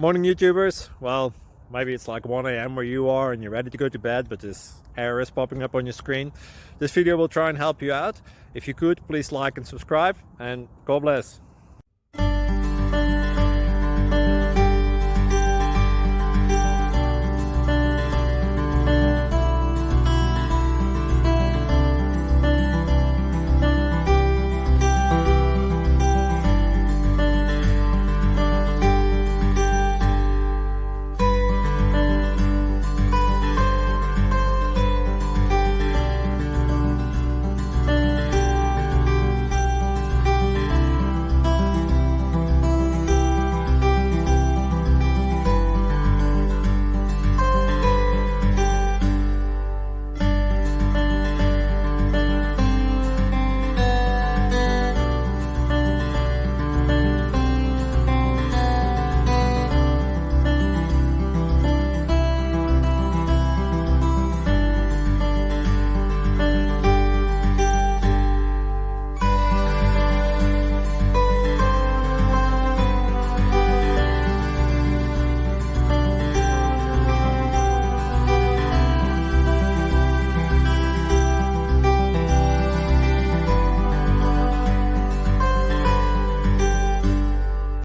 Morning YouTubers. Well, maybe it's like 1 a.m. where you are and you're ready to go to bed, but this error is popping up on your screen. This video will try and help you out. If you could, please like and subscribe, and God bless.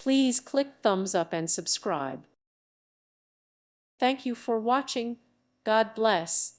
Please click thumbs up and subscribe. Thank you for watching. God bless.